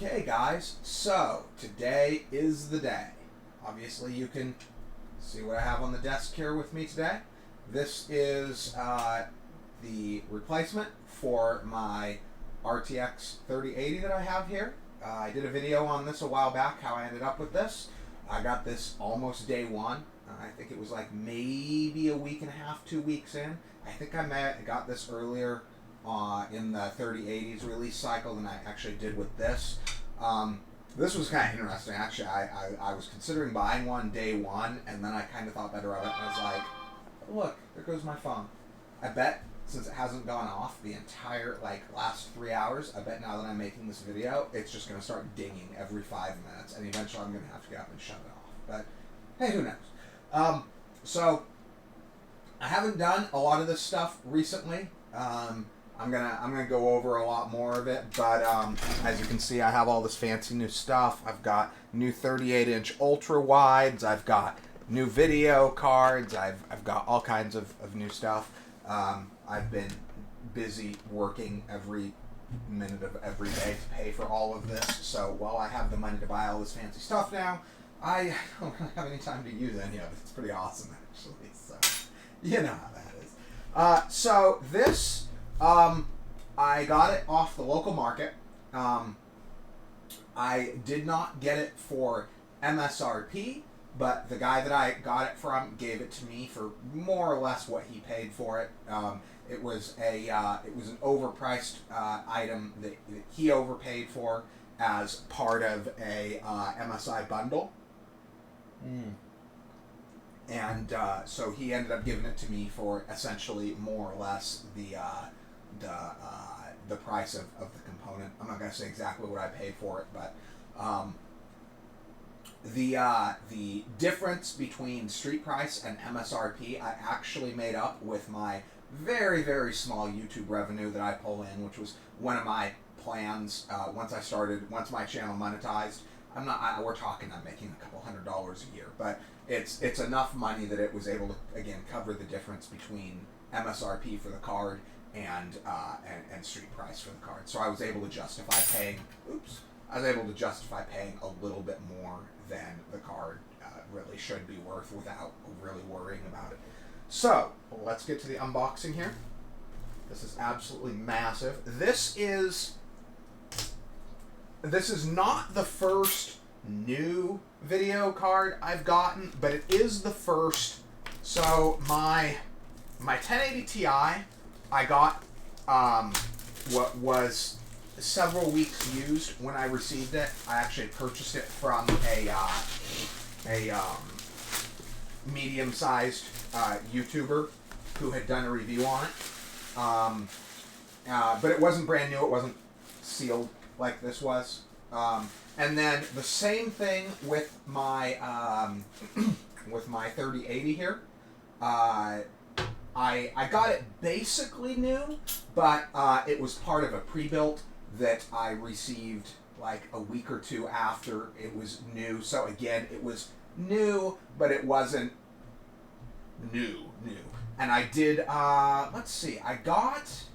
Okay, guys, so today is the day. Obviously, you can see what I have on the desk here with me today. This is the replacement for my RTX 3080 that I have here. I did a video on this a while back, how I ended up with this. I got this almost day one. I think it was like maybe a week and a half, 2 weeks in. I think I got this earlier in the 3080's release cycle than I actually did with this. This was kind of interesting. Actually, I was considering buying one day one, and then I kind of thought better of it, and I was like, look, there goes my phone. I bet, since it hasn't gone off the entire, last 3 hours, I bet now that I'm making this video, it's just going to start dinging every 5 minutes, and eventually I'm going to have to get up and shut it off. But, hey, who knows? So, I haven't done a lot of this stuff recently. I'm gonna go over a lot more of it, but as you can see, I have all this fancy new stuff. I've got new 38-inch ultra wides. I've got new video cards. I've got all kinds of new stuff. I've been busy working every minute of every day to pay for all of this. So while I have the money to buy all this fancy stuff now, I don't really have any time to use any of it. It's pretty awesome, actually. So you know how that is. So this. I got it off the local market. I did not get it for MSRP, but the guy that I got it from gave it to me for more or less what he paid for it. It was an overpriced item that he overpaid for as part of a MSI bundle. And so he ended up giving it to me for essentially more or less the price of the component. I'm not going to say exactly what I paid for it, but the difference between street price and MSRP I actually made up with my very, very small YouTube revenue that I pull in, which was one of my plans once my channel monetized. We're talking I'm making a couple $100 a year, but it's enough money that it was able to, again, cover the difference between MSRP for the card and street price for the card. So I was able to justify paying a little bit more than the card really should be worth without really worrying about it. So let's get to the unboxing here. This is absolutely massive. This is not the first new video card I've gotten, but it is the first. So my 1080 Ti, I got what was several weeks used when I received it. I actually purchased it from a medium-sized YouTuber who had done a review on it. But it wasn't brand new. It wasn't sealed like this was. And then the same thing with my 3080 here. I got it basically new, but it was part of a pre-built that I received like a week or two after it was new. So again, it was new, but it wasn't new. And I did, let's see, I got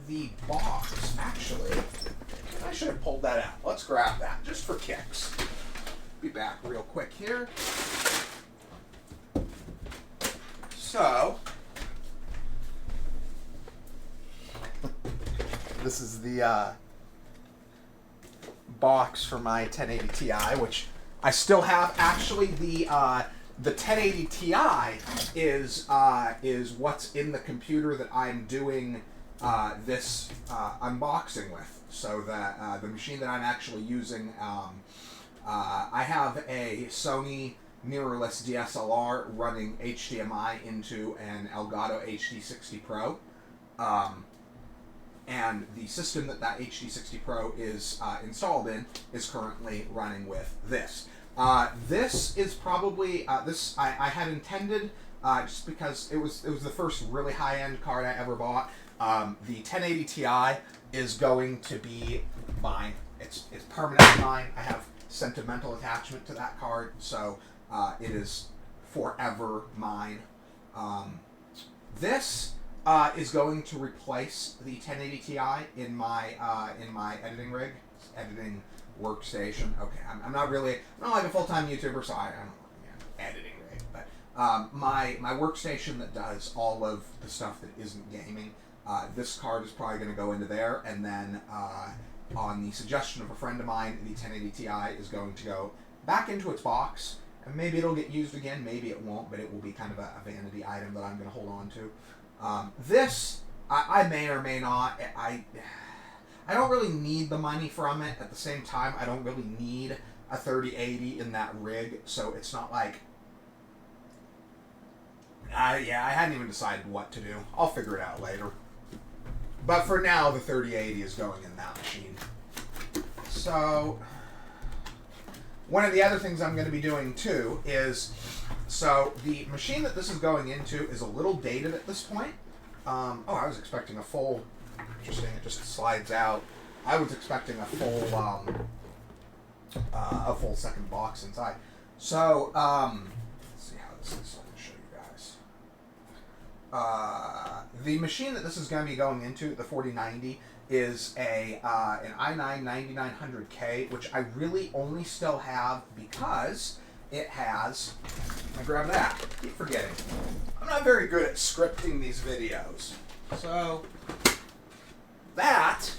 the box, actually. I should have pulled that out. Let's grab that, just for kicks. Be back real quick here. So, this is the box for my 1080 Ti, which I still have. Actually, the 1080 Ti is what's in the computer that I'm doing this unboxing with. So the machine that I'm actually using, I have a Sony mirrorless DSLR running HDMI into an Elgato HD60 Pro. And the system that HD60 Pro is installed in is currently running with this. This is probably, I had intended, just because it was the first really high-end card I ever bought. The 1080 Ti is going to be mine. It's permanently mine. I have sentimental attachment to that card, so it is forever mine. This is going to replace the 1080 Ti in my editing rig, editing workstation. Okay, I'm not like a full-time YouTuber, so I don't editing rig, but my workstation that does all of the stuff that isn't gaming. This card is probably going to go into there, and then on the suggestion of a friend of mine, the 1080 Ti is going to go back into its box, and maybe it'll get used again, maybe it won't, but it will be kind of a vanity item that I'm going to hold on to. This, I may or may not, I don't really need the money from it. At the same time, I don't really need a 3080 in that rig, so it's not like, I hadn't even decided what to do. I'll figure it out later. But for now, the 3080 is going in that machine. So, one of the other things I'm going to be doing too is, so the machine that this is going into is a little dated at this point. I was expecting a full, interesting, it just slides out. I was expecting a full second box inside. So, let's see how this is, so I can show you guys. The machine that this is going to be going into, the 4090, is an i9 9900K, which I really only still have because it has, I grab that, I keep forgetting. I'm not very good at scripting these videos. So, that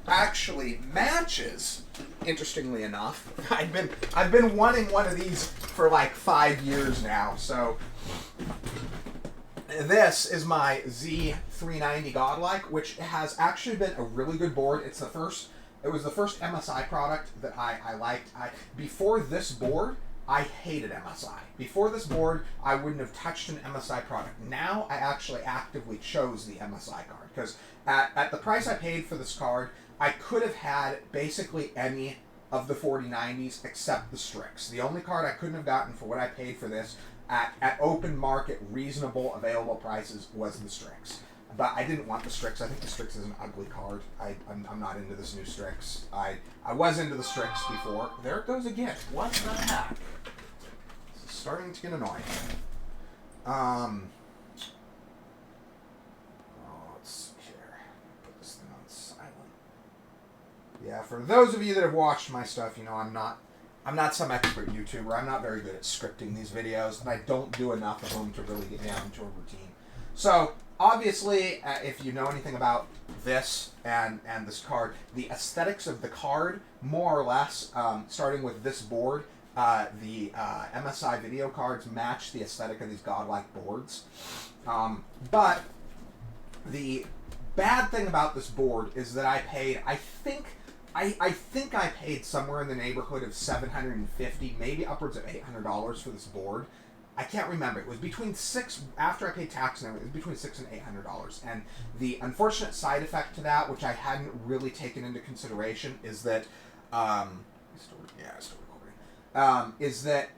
actually matches, interestingly enough. I've been wanting one of these for like 5 years now, so this is my Z390 Godlike, which has actually been a really good board. It was the first MSI product that I liked. Before this board, I hated MSI. Before this board, I wouldn't have touched an MSI product. Now, I actually actively chose the MSI card, because at the price I paid for this card, I could have had basically any of the 4090s except the Strix. The only card I couldn't have gotten for what I paid for this at open market, reasonable, available prices was the Strix. But I didn't want the Strix. I think the Strix is an ugly card. I'm not into this new Strix. I was into the Strix before. There it goes again. What the heck? This is starting to get annoying. Let's see here. Put this thing on silent. Yeah, for those of you that have watched my stuff, you know I'm not some expert YouTuber. I'm not very good at scripting these videos, and I don't do enough of them to really get down into a routine. So, obviously, if you know anything about this and this card, the aesthetics of the card, more or less, starting with this board, the MSI video cards match the aesthetic of these godlike boards. But the bad thing about this board is that I paid, I think I paid somewhere in the neighborhood of $750, maybe upwards of $800 for this board. I can't remember. It was between after I paid tax and everything, it was between $600 and $800. And the unfortunate side effect to that, which I hadn't really taken into consideration, is that, still recording, is that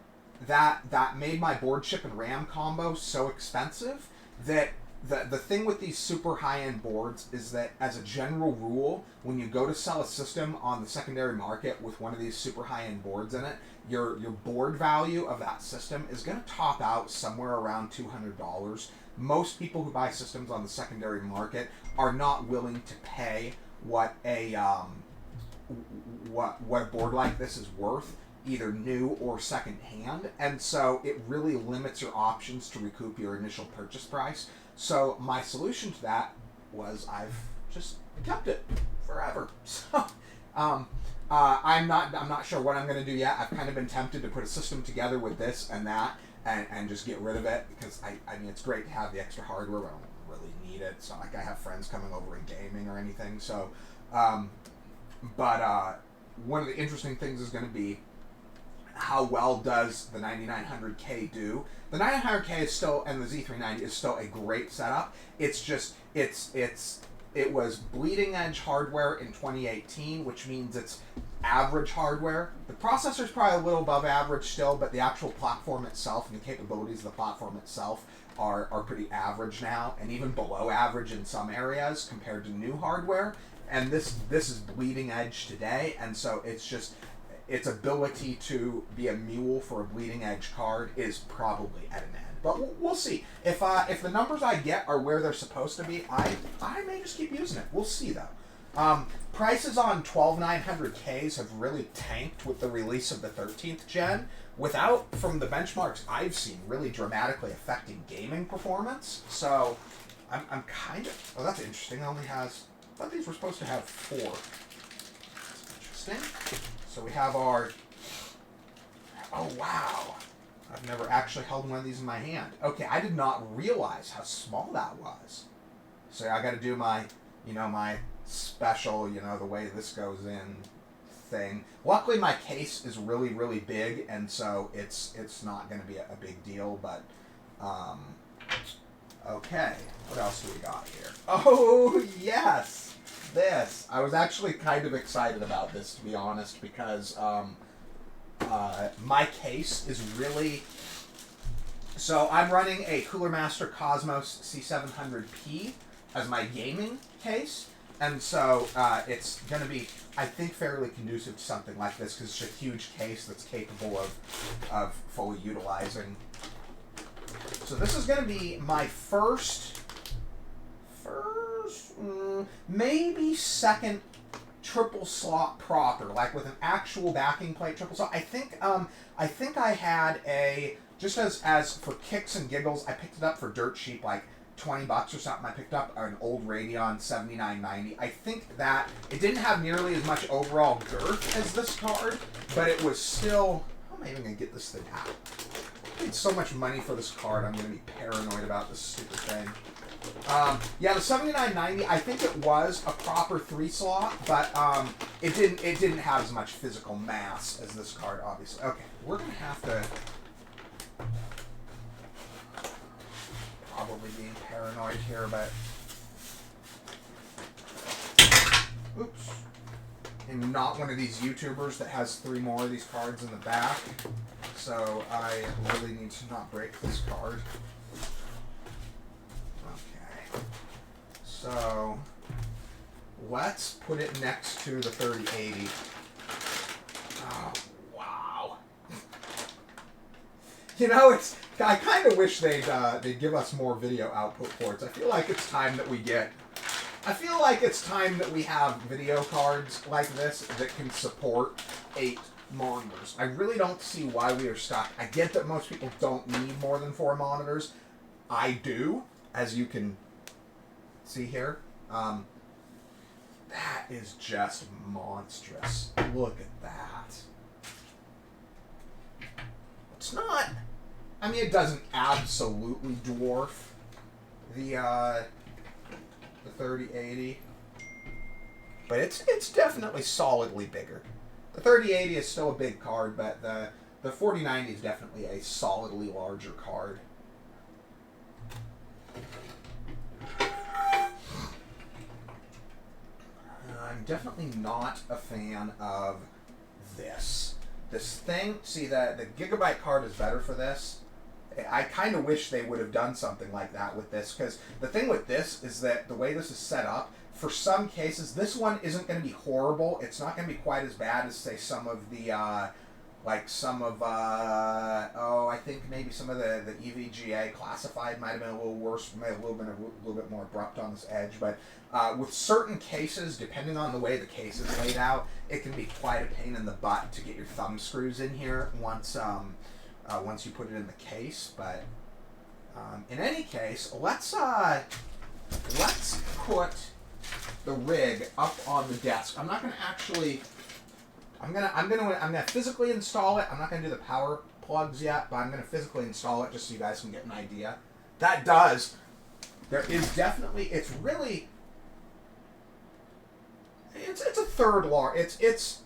made my board chip and RAM combo so expensive that the thing with these super high-end boards is that, as a general rule, when you go to sell a system on the secondary market with one of these super high-end boards in it, your board value of that system is going to top out somewhere around $200. Most people who buy systems on the secondary market are not willing to pay what a board like this is worth, either new or second hand, and so it really limits your options to recoup your initial purchase price. So my solution to that was I've just kept it forever. So I'm not sure what I'm going to do yet. I've kind of been tempted to put a system together with this and that and just get rid of it, because I mean, it's great to have the extra hardware, but I don't really need it. It's not like I have friends coming over and gaming or anything. So, but one of the interesting things is going to be how well does the 9900K do. The 9900K is still, and the Z390 is still a great setup. It's just, it was bleeding edge hardware in 2018, which means it's average hardware. The processor's probably a little above average still, but the actual platform itself and the capabilities of the platform itself are pretty average now, and even below average in some areas compared to new hardware. And this is bleeding edge today, and so it's just, its ability to be a mule for a bleeding edge card is probably at an end. But we'll see. If the numbers I get are where they're supposed to be, I may just keep using it. We'll see though. Prices on 12900Ks have really tanked with the release of the 13th gen, without, from the benchmarks I've seen, really dramatically affecting gaming performance. So I'm kind of... Oh, that's interesting. It only has... I thought these were supposed to have 4. That's interesting. So we have our... Oh, wow. I've never actually held one of these in my hand. Okay, I did not realize how small that was. So I got to do my, my special, the way this goes in thing. Luckily, my case is really, really big, and so it's not going to be a big deal, but, okay. What else do we got here? Oh, yes! This. I was actually kind of excited about this, to be honest, because, my case is really... So I'm running a Cooler Master Cosmos C700P as my gaming case, and so it's going to be, I think, fairly conducive to something like this, because it's a huge case that's capable of fully utilizing. So this is going to be my first, maybe second triple slot proper, like with an actual backing plate triple slot. I think I had a, just as for kicks and giggles, I picked it up for dirt cheap, like $20 or something. I picked up an old Radeon 7990. I think that it didn't have nearly as much overall girth as this card, but it was still... How am I even gonna get this thing out? I paid so much money for this card, I'm gonna be paranoid about this stupid thing. Yeah, the 7990, I think it was a proper 3-slot, but it didn't have as much physical mass as this card, obviously. Okay, we're gonna have to probably being paranoid here, but oops. I'm not one of these YouTubers that has 3 more of these cards in the back, so I really need to not break this card. So let's put it next to the 3080. Oh, wow. It's... I kind of wish they'd give us more video output ports. I feel like it's time that we get... I feel like it's time that we have video cards like this that can support 8 monitors. I really don't see why we are stuck. I get that most people don't need more than 4 monitors. I do, as you can see here. That is just monstrous. Look at that. It's not... I mean, it doesn't absolutely dwarf the 3080, but it's definitely solidly bigger. The 3080 is still a big card, but the 4090 is definitely a solidly larger card. I'm definitely not a fan of this. This thing, see, the Gigabyte card is better for this. I kind of wish they would have done something like that with this, because the thing with this is that the way this is set up, for some cases, this one isn't going to be horrible. It's not going to be quite as bad as, say, some of the, I think maybe some of the EVGA classified might have been a little worse, may have a little bit more abrupt on this edge, but with certain cases, depending on the way the case is laid out, it can be quite a pain in the butt to get your thumb screws in here once you put it in the case. But in any case, let's put the rig up on the desk. I'm not going to actually... I'm gonna physically install it. I'm not gonna do the power plugs yet, but I'm gonna physically install it just so you guys can get an idea. That does. There is definitely. It's really. It's a third large. It's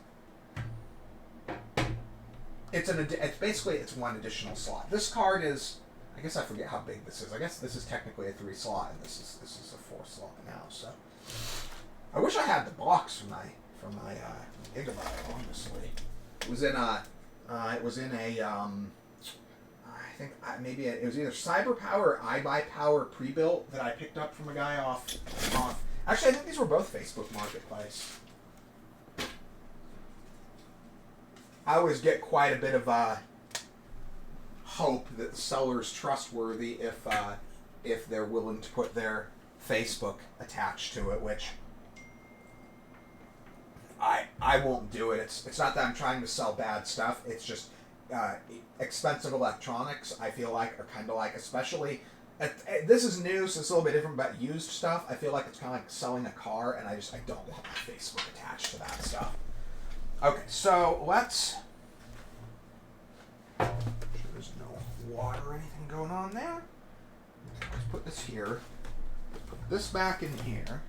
basically one additional slot. This card is. I guess I forget how big this is. I guess this is technically a 3-slot, and this is a 4-slot now. So I wish I had the box for my Gigabyte, honestly. It was in a, I think maybe it was either CyberPower or iBuyPower pre-built that I picked up from a guy off. Actually, I think these were both Facebook Marketplace. I always get quite a bit of hope that the seller's trustworthy if they're willing to put their Facebook attached to it, which I won't do it. It's not that I'm trying to sell bad stuff. It's just expensive electronics, I feel like, are kind of like, especially, this is new, so it's a little bit different, but used stuff, I feel like it's kind of like selling a car, and I don't want my Facebook attached to that stuff. Okay, so let's, make sure there's no water or anything going on there. Let's put this here. Let's put this back in here.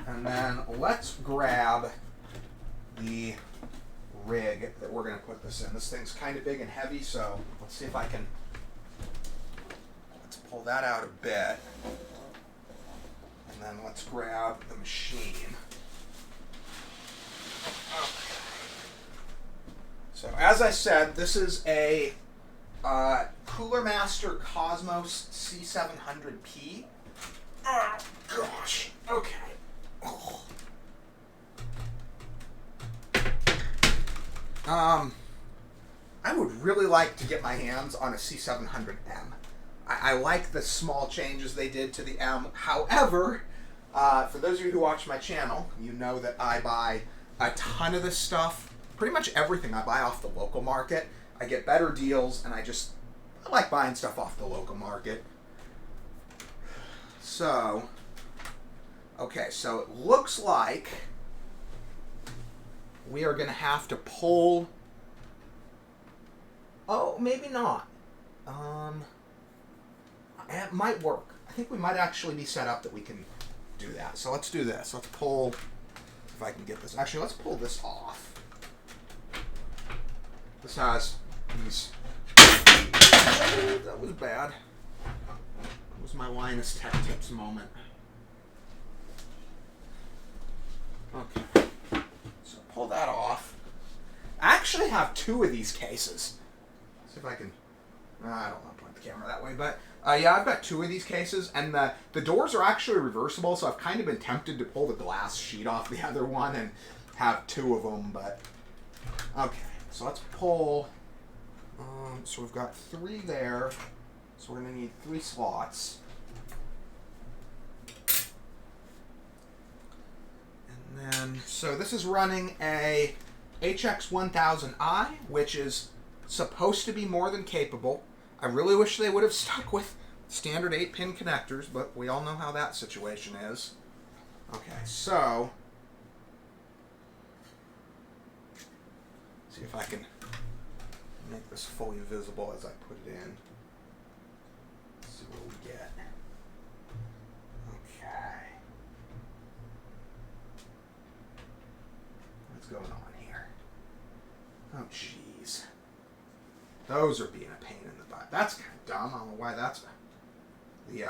And then let's grab the rig that we're going to put this in. This thing's kind of big and heavy, so let's see if I can, let's pull that out a bit. And then let's grab the machine. Okay. So as I said, this is a Cooler Master Cosmos C700P. Oh gosh. Okay. Oh. I would really like to get my hands on a C700M. I like the small changes they did to the M. However, for those of you who watch my channel, you know that I buy a ton of this stuff. Pretty much everything I buy off the local market. I get better deals, and I like buying stuff off the local market. So, okay, so it looks like we are going to have to pull... Oh, maybe not. It might work. I think we might actually be set up that we can do that. So let's do this. Let's pull, if I can get this. Actually, let's pull this off. This has these... That was bad. That was my Linus Tech Tips moment. Okay. So pull that off. I actually have two of these cases. See if I can... I don't want to point the camera that way, but yeah, I've got two of these cases, and the doors are actually reversible, so I've kind of been tempted to pull the glass sheet off the other one and have two of them, but... Okay, so let's pull... so we've got three there, so we're going to need 3 slots. And then, so this is running a HX1000i, which is supposed to be more than capable. I really wish they would have stuck with standard 8-pin connectors, but we all know how that situation is. Okay, so see if I can make this fully visible as I put it in. Let's see what we get. Okay. What's going on here? Oh, jeez. Those are being a pain in the butt. That's kind of dumb. I don't know why that's... The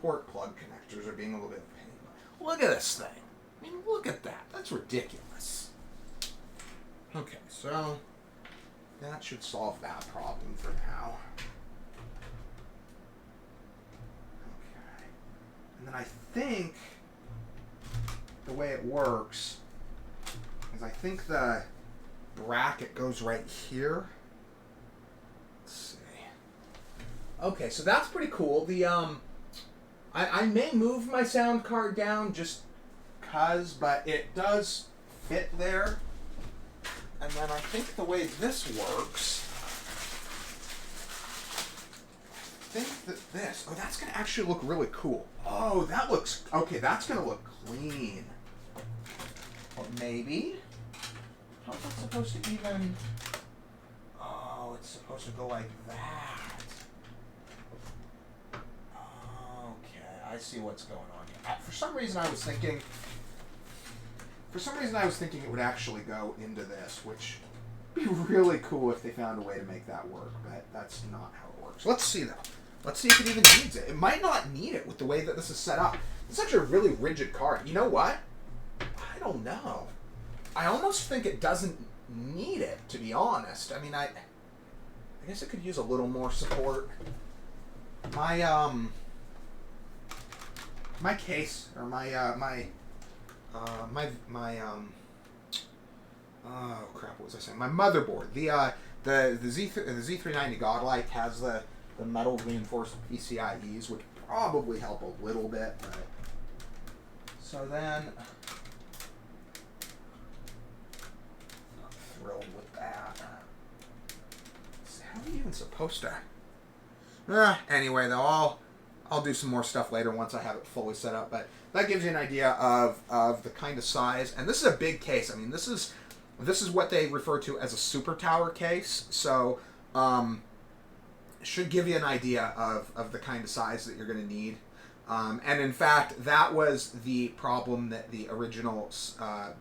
port plug connectors are being a little bit of a pain. Look at this thing. I mean, look at that. That's ridiculous. Okay, so that should solve that problem for now. Okay. And then I think the way it works is I think the bracket goes right here. Let's see. Okay, so that's pretty cool. The I may move my sound card down just cause, but it does fit there. And then I think the way this works, I think that this, oh, that's going to actually look really cool. Oh, that looks, okay, that's going to look clean. Or maybe, how's that supposed to even, oh, it's supposed to go like that. Okay, I see what's going on here. For some reason I was thinking it would actually go into this, which would be really cool if they found a way to make that work, but that's not how it works. Let's see, though. Let's see if it even needs it. It might not need it with the way that this is set up. It's such a really rigid card. You know what? I don't know. I almost think it doesn't need it, to be honest. I mean, I guess it could use a little more support. My my case or my oh crap, what was I saying? My motherboard. The Z390 Godlike has the metal reinforced PCIe's, which probably help a little bit. But so then, not thrilled with that. How are you even supposed to? Anyway, though, I'll do some more stuff later once I have it fully set up. But that gives you an idea of the kind of size. And this is a big case. I mean, this is what they refer to as a super tower case. So should give you an idea of the kind of size that you're going to need. And in fact, that was the problem that the original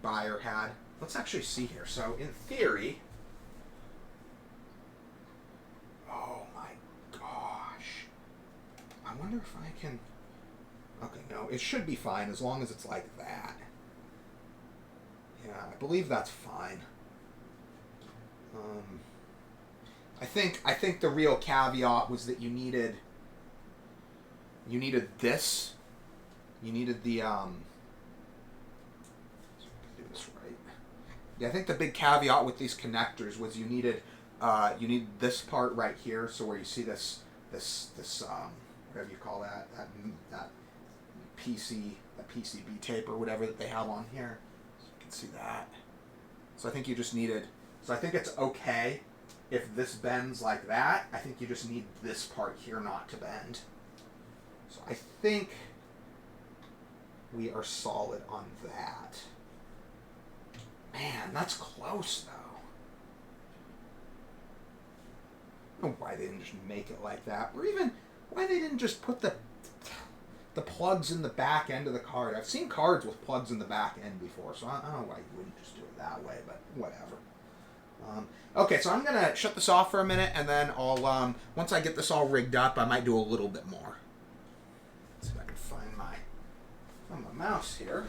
buyer had. Let's actually see here. So in theory, oh my gosh, I wonder if I can. Okay, no, it should be fine as long as it's like that. Yeah, I believe that's fine. I think the real caveat was that you needed this. You needed the do this right. Yeah, I think the big caveat with these connectors was you need this part right here. So where you see this whatever you call that PCB tape or whatever that they have on here. So you can see that. So I think you just needed. So I think it's okay if this bends like that. I think you just need this part here not to bend. So I think we are solid on that. Man, that's close though. I don't know why they didn't just make it like that, or even why they didn't just put the plugs in the back end of the card. I've seen cards with plugs in the back end before, so I don't know why you wouldn't just do it that way, but whatever. Okay, so I'm going to shut this off for a minute, and then I'll, once I get this all rigged up, I might do a little bit more. Let's see if I can find my mouse here.